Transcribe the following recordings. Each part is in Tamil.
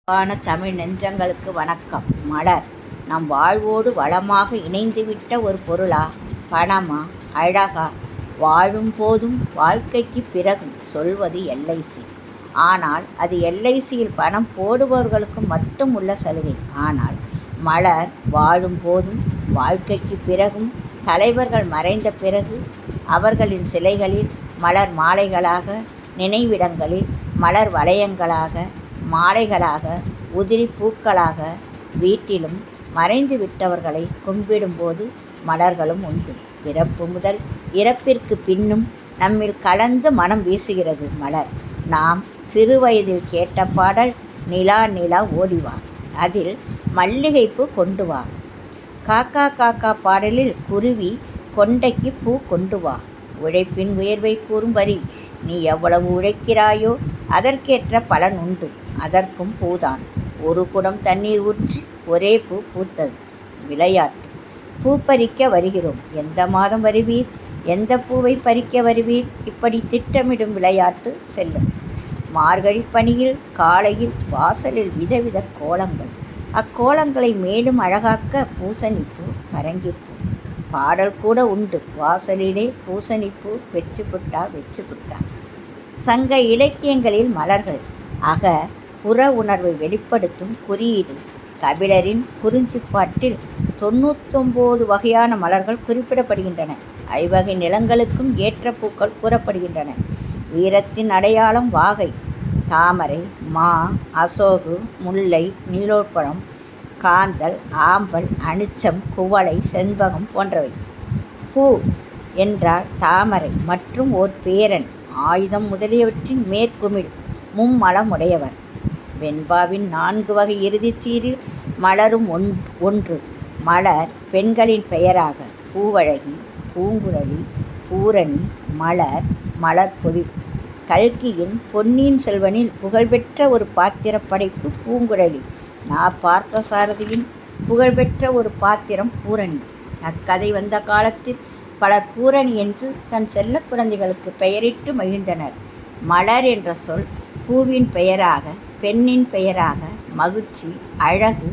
அன்பான தமிழ் நெஞ்சங்களுக்கு வணக்கம். மலர் நம் வாழ்வோடு வளமாக இணைந்துவிட்ட ஒரு பொருளா, பணமா, அழகா? வாழும் போதும் வாழ்க்கைக்கு பிறகும் சொல்வது எல்ஐசி. ஆனால் அது எல்ஐசியில் பணம் போடுபவர்களுக்கு மட்டும் உள்ள சலுகை. ஆனால் மலர் வாழும் போதும் வாழ்க்கைக்கு பிறகும், தலைவர்கள் மறைந்த பிறகு அவர்களின் சிலைகளில் மலர் மாலைகளாக, நினைவிடங்களில் மலர் வளையங்களாக, மாலைகளாக, உதிரி பூக்களாக, வீட்டிலும் மறைந்து விட்டவர்களை கும்பிடும்போது மலர்களும் உண்டு. பிறப்பு முதல் இறப்பிற்கு பின்னும் நம்மில் கலந்து மனம் வீசுகிறது மலர். நாம் சிறுவயதில் கேட்ட பாடல் நிலா நிலா ஓடிவா, அதில் மல்லிகைப்பூ கொண்டு வா. காக்கா காக்கா பாடலில் குருவி கொண்டைக்கு பூ கொண்டு வா. உழைப்பின் உயர்வை கூறும் வரி, நீ எவ்வளவு உழைக்கிறாயோ அதற்கேற்ற பலன் உண்டு, அதற்கும் பூதான். ஒரு குடம் தண்ணீர் ஊற்றி ஒரே பூ பூத்தது. விளையாட்டு. பூ பறிக்க வருகிறோம். எந்த மாதம் வருவீர்? எந்த பூவை பறிக்க வருவீர்? இப்படி திட்டமிடும் விளையாட்டு செல்லும். மார்கழி பனியில் காலையில் வாசலில் விதவித கோலங்கள். அக்கோலங்களை மேலும் அழகாக்க பூசணிப்பூ, பரங்கிப்பூ. பாடல் கூட உண்டு, வாசலிலே பூசணிப்பூ வெச்சு புட்டா. சங்க இலக்கியங்களில் மலர்கள் அக புற உணர்வை வெளிப்படுத்தும் குறியீடு. கபிலரின் குறிஞ்சிப்பாட்டில் 99 வகையான மலர்கள் குறிப்பிடப்படுகின்றன. ஐவகை நிலங்களுக்கும் ஏற்ற பூக்கள் கூறப்படுகின்றன. வீரத்தின் அடையாளம் வாகை, தாமரை, மா, அசோகு, முல்லை, நீலோற்பழம், காந்தல், ஆம்பல், அனிச்சம், குவளை, செண்பகம் போன்றவை. பூ என்றால் தாமரை மற்றும் ஓர் பேரன், ஆயுதம் முதலியவற்றின் மேற்குமிழ் மும்மலம் உடையவர். வெண்பாவின் 4 வகை இறுதிச் சீரில் மலரும் ஒன்று. மலர் பெண்களின் பெயராக பூவழகி, பூங்குழலி, பூரணி, மலர், மலர்பொழி. கல்கியின் பொன்னியின் செல்வனில் புகழ்பெற்ற ஒரு பாத்திர படைப்பு பூங்குழலி. பார்த்தசாரதியின் புகழ்பெற்ற ஒரு பாத்திரம் பூரணி. அக்கதை வந்த காலத்தில் பலர் பூரணி என்று தன் செல்ல குழந்தைகளுக்கு பெயரிட்டு மகிழ்ந்தனர். மலர் என்ற சொல் பூவின் பெயராக, பெண்ணின் பெயராக மகிழ்ச்சி, அழகு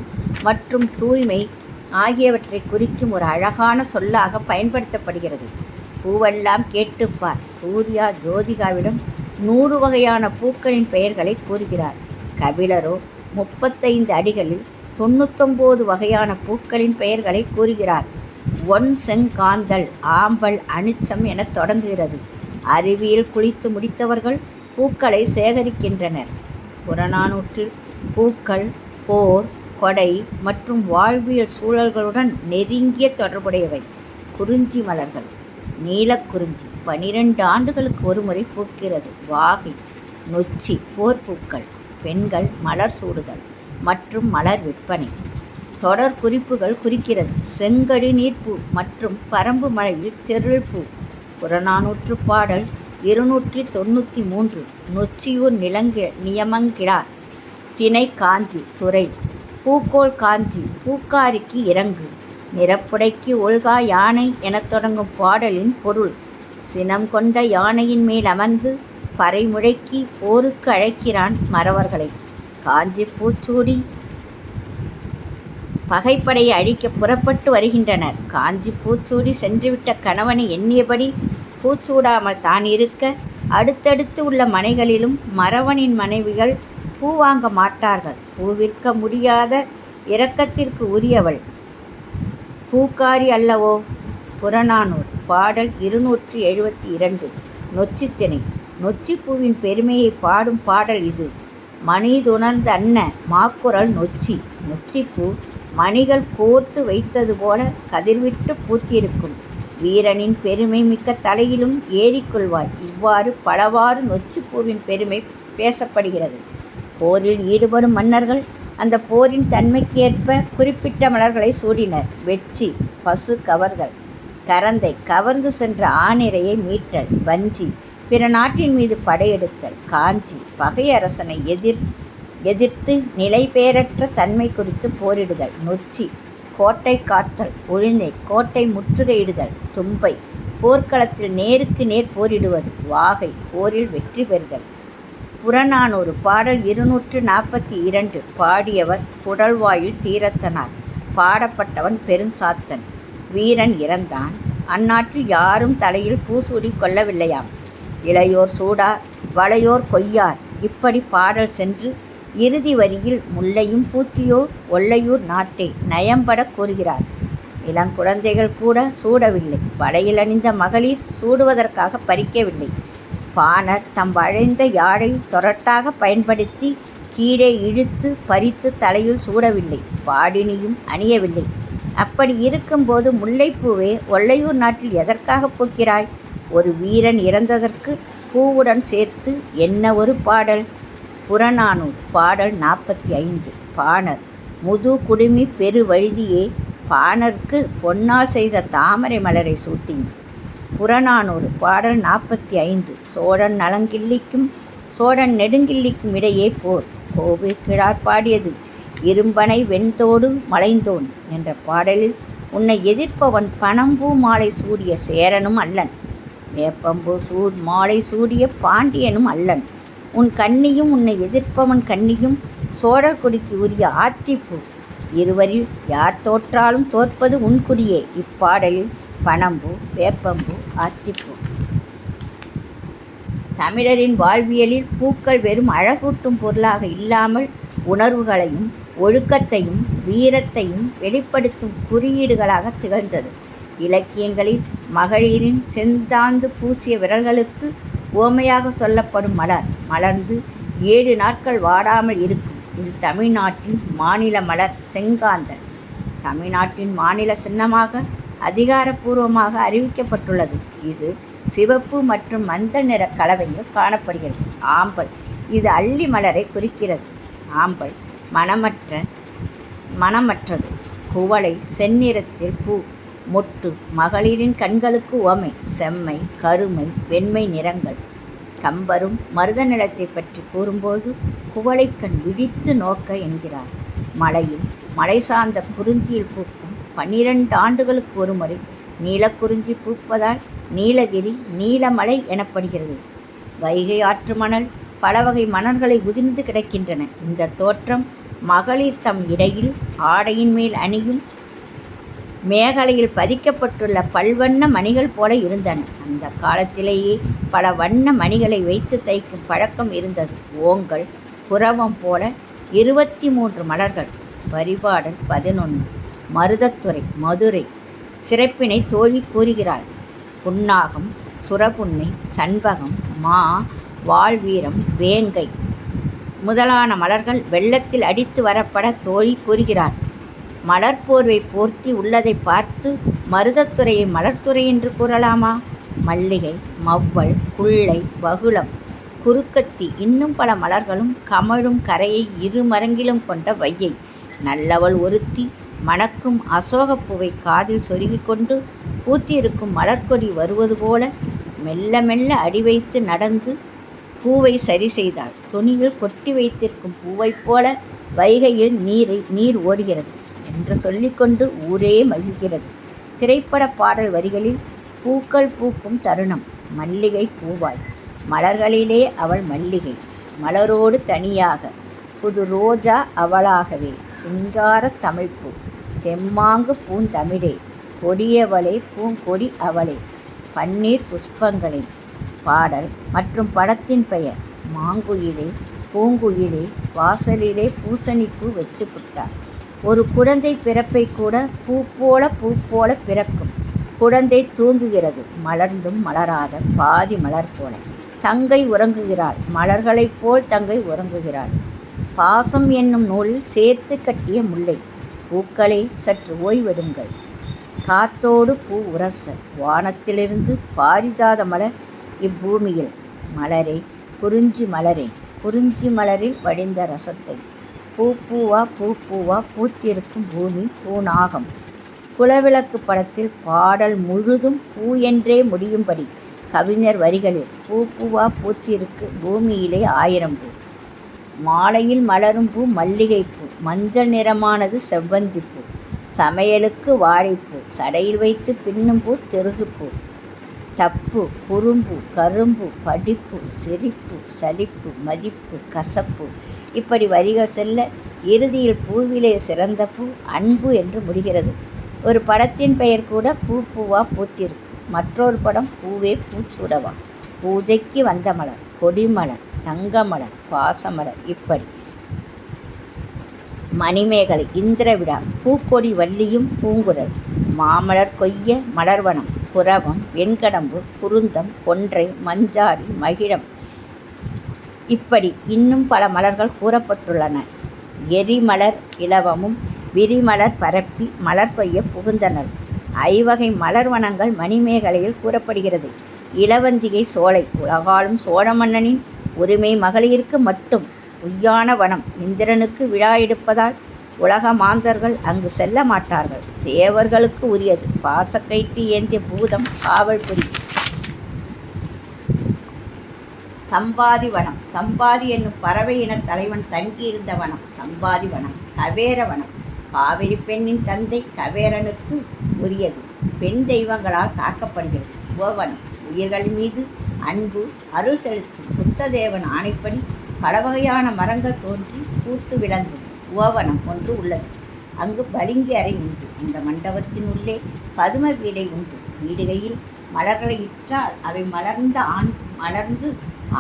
மற்றும் தூய்மை ஆகியவற்றை குறிக்கும் ஒரு அழகான சொல்லாக பயன்படுத்தப்படுகிறது. பூவெல்லாம் கேட்டுப்பார். சூர்யா ஜோதிகாவிடம் 100 வகையான பூக்களின் பெயர்களை கூறுகிறார். கபிலரோ 35 அடிகளில் 99 வகையான பூக்களின் பெயர்களை கூறுகிறார். செங்காந்தல், ஆம்பல், அனிச்சம் என தொடங்குகிறது. அருவியில் குளித்து முடித்தவர்கள் பூக்களை சேகரிக்கின்றனர். புறநானூற்றில் பூக்கள் போர், கொடை மற்றும் வாழ்வியல் சூழல்களுடன் நெருங்கிய தொடர்புடையவை. குறிஞ்சி மலர்கள். நீலக்குறிஞ்சி 12 ஆண்டுகளுக்கு ஒருமுறை பூக்கிறது. வாகை, நொச்சி போர்ப்பூக்கள். பெண்கள் மலர் சூடுதல் மற்றும் மலர் விற்பனை. தொடர் குறிப்புகள் குறிக்கிறது. செங்கடி நீர்ப்பூ மற்றும் பரம்பு மலையில் தெருள்பூ. புறநானூற்று பாடல் 293. நொச்சியூர் நியமங்கிழார். திணை காஞ்சி, துறை பூக்கோள் காஞ்சி. பூக்காரிக்கு இறங்கு. நிறப்புடைக்கு ஒல்கா யானை எனத் தொடங்கும் பாடலின் பொருள், சினம் கொண்ட யானையின் மேல் அமர்ந்து பறை முழக்கி போருக்கு அழைக்கிறான் மறவர்களை. காஞ்சி பூச்சூடி பகைப்படையை அழிக்க புறப்பட்டு வருகின்றனர். காஞ்சி பூச்சூடி சென்றுவிட்ட கணவனை எண்ணியபடி பூச்சூடாமல் தான் இருக்க, அடுத்தடுத்து உள்ள மனைகளிலும் மறவனின் மனைவிகள் பூ வாங்க மாட்டார்கள். பூ விற்க முடியாத இரக்கத்திற்கு உரியவள் பூக்காரி அல்லவோ. புறநானூறு பாடல் 272. நொச்சித்திணை. நொச்சிப்பூவின் பெருமையை பாடும் பாடல் இது. மணிதுணர்ந்த அன்ன மாக்குரல் நொச்சி. நொச்சிப்பூ மணிகள் கோர்த்து வைத்தது போல கதிர்விட்டு பூத்திருக்கும். வீரனின் பெருமை மிக்க தலையிலும் ஏறிக்கொள்வார். இவ்வாறு பலவாறு நொச்சிப்பூவின் பெருமை பேசப்படுகிறது. போரில் ஈடுபடும் மன்னர்கள் அந்த போரின் தன்மைக்கேற்ப குறிப்பிட்ட மலர்களை சூடினர். வெச்சி பசு கவர்தல். கரந்தை கவர்ந்து சென்ற ஆணிரையை மீட்டல். வஞ்சி பிற நாட்டின் மீது படையெடுத்தல். காஞ்சி பகை அரசனை எதிர்த்து நிலை பெயரற்ற தன்மை குறித்து போரிடுதல். நொச்சி கோட்டை காத்தல். உழிஞை கோட்டை முற்றுகையிடுதல். தும்பை போர்க்களத்தில் நேருக்கு நேர் போரிடுவது. வாகை போரில் வெற்றி பெறுதல். புறநானூறு பாடல் 242. பாடியவர் குடல்வாயில் தீரத்தனார். பாடப்பட்டவன் பெருஞ்சாத்தன். வீரன் இறந்தான். அந்நாட்டில் யாரும் தலையில் பூசூடி கொள்ளவில்லையாம். இளையோர் சூடார், வளையோர் கொய்யார். இப்படி பாடல் சென்று இறுதி வரியில் முல்லையும் பூத்தியோர் ஒல்லையூர் நாட்டே நயம்பட கூறுகிறார். இளங்குழந்தைகள் கூட சூடவில்லை. வளையல் அணிந்த மகளிர் சூடுவதற்காக பறிக்கவில்லை. பாணர் தம் வளைந்த யாழை தொரட்டாக பயன்படுத்தி கீழே இழுத்து பறித்து தலையில் சூடவில்லை. பாடினியும் அணியவில்லை. அப்படி இருக்கும்போது முல்லைப்பூவே ஒல்லையூர் நாட்டில் எதற்காக பூக்கிறாய்? ஒரு வீரன் இறந்ததற்கு பூவுடன் சேர்த்து என்ன ஒரு பாடல்? புறநானூறு பாடல் 45. பாணர் முது குடுமி பெரு வழுதியே பாணர்க்கு பொன்னால் செய்த தாமரை மலரை சூட்டின். புறநானூறு பாடல் 45. சோழன் நலங்கிள்ளிக்கும் சோழன் நெடுங்கிள்ளிக்கும் இடையே போர். கோவை கிழார் பாடியது இரும்பனை வெண்தோடு மலைந்தோன் என்ற பாடலில் உன்னை எதிர்ப்பவன் பனம்பூ மாலை சூடிய சேரனும் அல்லன், வேப்பம்பூ மாலை சூடிய பாண்டியனும் அல்லன். உன் கன்னியும் உன்னை எதிர்ப்பவன் கன்னியும் சோழர் குடிக்கு உரிய ஆத்திப்பூ. இருவரில் யார் தோற்றாலும் தோற்பது உன் குடியே. இப்பாடலில் பனம்பூ, வேப்பம்பூ, ஆத்திப்பூ. தமிழரின் வாழ்வியலில் பூக்கள் வெறும் அழகூட்டும் பொருளாக இல்லாமல் உணர்வுகளையும் ஒழுக்கத்தையும் வீரத்தையும் வெளிப்படுத்தும் குறியீடுகளாக திகழ்ந்தது. இலக்கியங்களில் மகளிரின் செந்தாந்து பூசிய விரல்களுக்கு உவமையாக சொல்லப்படும் மலர் மலர்ந்து 7 நாட்கள் வாடாமல் இருக்கும். இது தமிழ்நாட்டின் மாநில மலர் செங்காந்தள். தமிழ்நாட்டின் மாநில சின்னமாக அதிகாரப்பூர்வமாக அறிவிக்கப்பட்டுள்ளது. இது சிவப்பு மற்றும் மஞ்சள் நிற கலவையில் காணப்படுகிறது. ஆம்பல் இது அல்லி மலரை குறிக்கிறது. ஆம்பல் மணமற்றது. குவளை செந்நிறத்தில் பூ. மொட்டு மகளிரின் கண்களுக்கு உவமை. செம்மை, கருமை, வெண்மை நிறங்கள். கம்பரும் மருத நிலத்தை பற்றி கூறும்போது குவளைக்கண் விழித்து நோக்க என்கிறார். மலையில் மலை சார்ந்த குறிஞ்சியில் பூக்கும் 12 ஆண்டுகளுக்கு ஒருமுறை நீலக்குறிஞ்சி பூப்பதால் நீலகிரி நீலமலை எனப்படுகிறது. வைகை ஆற்று மணல் பல வகை மணல்களை உதிர்ந்து கிடக்கின்றன. இந்த தோற்றம் மகளிர் தம் இடையில் ஆடையின் மேல் அணியும் மேகலையில் பதிக்கப்பட்டுள்ள பல்வண்ண மணிகள் போல இருந்தன. அந்த காலத்திலேயே பல வண்ண மணிகளை வைத்து தைக்கும் பழக்கம் இருந்தது. ஓங்கல் புறவம் போல 23 மலர்கள். பரிபாடல் 11. மருதத்துறை மதுரை சிறப்பினை தோழி கூறுகிறாள். புன்னாகம், சுரபுன்னை, சண்பகம், மா, வாழ்வீரம், வேங்கை முதலான மலர்கள் வெள்ளத்தில் அடித்து வரப்பட தோழி கூறுகிறார். மலர்போர்வை போர்த்தி உள்ளதை பார்த்து மருதத்துறையை மலர்த்துறை என்று கூறலாமா? மல்லிகை, மவ்வல், குள்ளை, வகுளம், குறுக்கத்தி இன்னும் பல மலர்களும் கமழும் கரையை 2 மரங்கிலும் கொண்ட வையை. நல்லவள் ஒருத்தி மணக்கும் அசோகப்பூவை காதில் சொருகிக் கொண்டு பூத்திருக்கும் மலர்கொடி வருவது போல மெல்ல மெல்ல அடி வைத்து நடந்து பூவை சரி செய்தாள். துணியில் கொட்டி வைத்திருக்கும் பூவைப் போல வைகையில் நீர் ஓடுகிறது என்று சொல்லிக்கொண்டு ஊரே மகிழ்கிறது. திரைப்பட பாடல் வரிகளில் பூக்கள் பூக்கும் தருணம். மல்லிகை பூவாய் மலர்களிலே அவள் மல்லிகை மலரோடு தனியாக. புது ரோஜா அவளாகவே சிங்கார தமிழ்ப்பூ. தெம்மாங்கு பூந்தமிழே கொடியவளே பூங்கொடி அவளே. பன்னீர் புஷ்பங்களே. பாடல் மற்றும் படத்தின் பெயர். மாங்குயிலே பூங்குயிலே வாசலிலே பூசணிப்பூ வச்சு புட்டார். ஒரு குழந்தை பிறப்பை கூட பூ போல பிறக்கும். குழந்தை தூங்குகிறது மலர்ந்தும் மலராத பாதி மலர் போல. தங்கை உறங்குகிறாள் மலர்களைப் போல் தங்கை உறங்குகிறாள். பாசம் என்னும் நூலில் சேர்த்து கட்டிய முல்லை. பூக்களே சற்று ஓய்வெடுங்கள். காத்தோடு பூ உரச வானத்திலிருந்து பாரிஜாத மலர் இப்பூமியில். மலரே குறிஞ்சி மலரே குறிஞ்சி மலரில் வடிந்த ரசத்தை. பூப்பூவா பூத்திருக்கும் பூமி பூநாகம். குலவிளக்கு படத்தில் பாடல் முழுதும் பூ என்றே முடியும்படி கவிஞர் வரிகளில் பூப்பூவா பூத்திருக்கு பூமியிலே 1000 பூ. மாலையில் மலரும் பூ மல்லிகைப்பூ. மஞ்சள் நிறமானது செவ்வந்திப்பூ. சமையலுக்கு வாழைப்பூ. சடையில் வைத்து பின்னும் பூ திருகுப்பூ. தப்பு, குறும்பு, கரும்பு, படிப்பு, சிரிப்பு, சலிப்பு, மதிப்பு, கசப்பு, இப்படி வரிகள் செல்ல இறுதியில் பூவிலே சிறந்த பூ அன்பு என்று முடிகிறது. ஒரு படத்தின் பெயர் கூட பூ பூவா பூத்திருக்கு. மற்றொரு படம் பூவே பூச்சூடவா, பூஜைக்கு வந்த மலர், கொடிமலர், தங்கமலர், பாசமலர், இப்படி. மணிமேகலை, இந்திரவிழா, பூக்கொடி வள்ளியும் பூங்குழல், மாமலர் கொய்ய மலர்வனம், குரவம், வெண்கடம்பு, குருந்தம், கொன்றை, மஞ்சாடி, மகிழம், இப்படி இன்னும் பல மலர்கள் கூறப்பட்டுள்ளன. எரிமலர் இலவமும் விரிமலர் பரப்பி மலர் கொய்ய புகுந்தனர். ஐவகை மலர்வனங்கள் மணிமேகலையில் கூறப்படுகிறது. இளவந்திகை சோலை, உலகாலும் சோழ மன்னனின் உரிமை மகளிருக்கு மட்டும் உய்யான வனம். இந்திரனுக்கு விழா எடுப்பதால் உலக மாந்தர்கள் அங்கு செல்ல மாட்டார்கள். தேவர்களுக்கு உரியது. பாசக்கயிற்று ஏந்திய பூதம் காவல் புரியும். சம்பாதி வனம், சம்பாதி என்னும் பறவை இன தலைவன் தங்கியிருந்த வனம் சம்பாதி வனம். கவேர வனம், காவிரி பெண்ணின் தந்தை கவேரனுக்கு உரியது. பெண் தெய்வங்களால் காக்கப்படுகிறது. உவவனம், உயிர்கள் மீது அன்பு அருள் செலுத்தும் புத்ததேவன் ஆணைப்படி பல வகையான மரங்கள் தோன்றி பூத்து விளங்கும் உவவனம் ஒன்று உள்ளது. அங்கு பளிங்கு அறை உண்டு. அந்த மண்டபத்தின் உள்ளே பதும வீடை உண்டு. வீடுகையில் மலர்களை இட்டால் அவை மலர்ந்து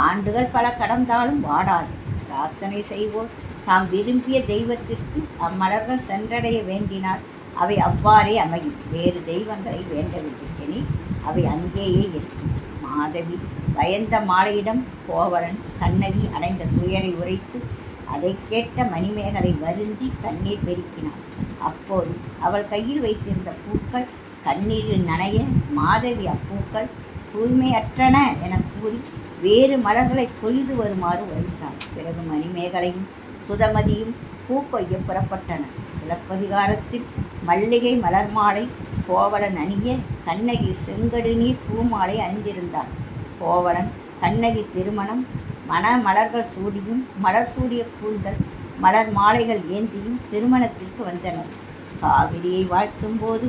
ஆண்டுகள் பல கடந்தாலும் வாடாது. பிரார்த்தனை செய்வோர் தாம் விரும்பிய தெய்வத்திற்கு அம்மலர்கள் சென்றடைய வேண்டினால் அவை அவ்வாறே அமையும். வேறு தெய்வங்களை வேண்டவில்லை எனில் அவை அங்கேயே இருக்கும். மாதவி பயந்த மாலையிடம் கோவலன் கண்ணகி அடைந்த துயரை உரைத்து அதை கேட்ட மணிமேகலை வருந்தி கண்ணீர் பெருக்கினாள். அப்போது அவள் கையில் வைத்திருந்த பூக்கள் கண்ணீரில் நனைய மாதவி அப்பூக்கள் தூய்மையற்றன என கூறி வேறு மலர்களை கொய்து வருமாறு உரைத்தாள். பிறகு மணிமேகலையும் சுதமதியும் பூ கொய்ய புறப்பட்டனர். சிலப்பதிகாரத்தில் மல்லிகை மலர் மாலை கோவலன் அணிய கண்ணகி செங்கடுநீர் பூமாலை அணிந்திருந்தாள். கோவலன் கண்ணகி திருமணம் மலர்கள் சூடியும் மலர் சூடிய கூந்தல் மலர் மாலைகள் ஏந்தியும் திருமணத்திற்கு வந்தனர். காவிரியை வாழ்த்தும் போது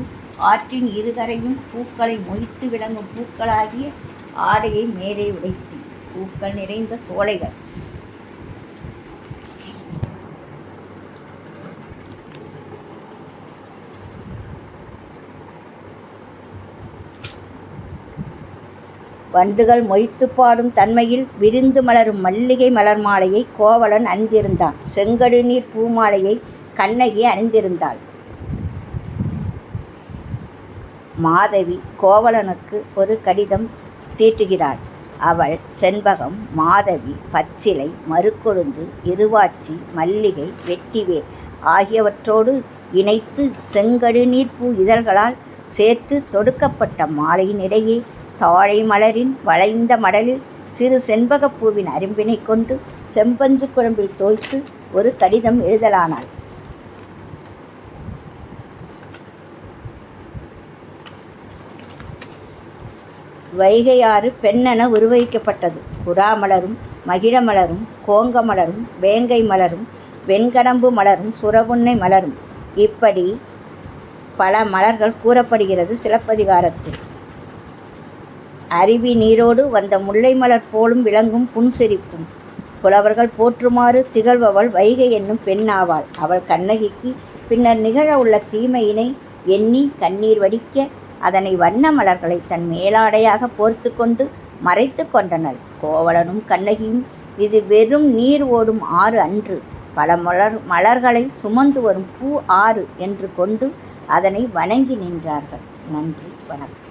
ஆற்றின் இருகரையும் பூக்களை மொய்த்து விளங்கும் பூக்களாகிய ஆடையை மேலே உடைத்து பூக்கள் நிறைந்த சோலைகள் வண்டுகள் மொய்த்து பாடும் தன்மையில் விரிந்து மலரும் மல்லிகை மலர் மாலையை கோவலன் அணிந்திருந்தான். செங்கடுநீர் பூமாலையை கண்ணகி அணிந்திருந்தாள். மாதவி கோவலனுக்கு ஒரு கடிதம் தீட்டுகிறாள். அவள் செண்பகம், மாதவி, பச்சிலை, மருக்கொழுந்து, இருவாச்சி, மல்லிகை, வெட்டிவேர் ஆகியவற்றோடு இணைத்து செங்கடுநீர் பூ இதழ்களால் சேர்த்து தொடுக்கப்பட்ட மாலையின் இடையே தாழை மலரின் வளைந்த மடலில் சிறு செண்பகப்பூவின் அரும்பினை கொண்டு செம்பஞ்சு குழம்பில் தோய்த்து ஒரு கடிதம் எழுதலானாள். வைகையாறு பெண்ணென உருவகிக்கப்பட்டது. புறாமலரும் மகிழமலரும் கோங்கமலரும் வேங்கை மலரும் வெண்கடம்பு மலரும் சுரபுன்னை மலரும் இப்படி பல மலர்கள் கூறப்படுகிறது சிலப்பதிகாரத்தில். அருவி நீரோடு வந்த முல்லை மலர் போலும் விளங்கும் புன்சிரிப்பும் புலவர்கள் போற்றுமாறு திகழ்பவள் வைகை என்னும் பெண்ணாவாள். அவள் கண்ணகிக்கு பின்னர் நிகழ உள்ள தீமையினை எண்ணி கண்ணீர் வடிக்க அதனை வண்ண மலர்களை தன் மேலாடையாக போர்த்து கொண்டு மறைத்து கொண்டனர். கோவலனும் கண்ணகியும் இது வெறும் நீர் ஓடும் ஆறு அன்று, பல மலர்களை சுமந்து வரும் பூ ஆறு என்று கொண்டு அதனை வணங்கி நின்றார்கள். நன்றி, வணக்கம்.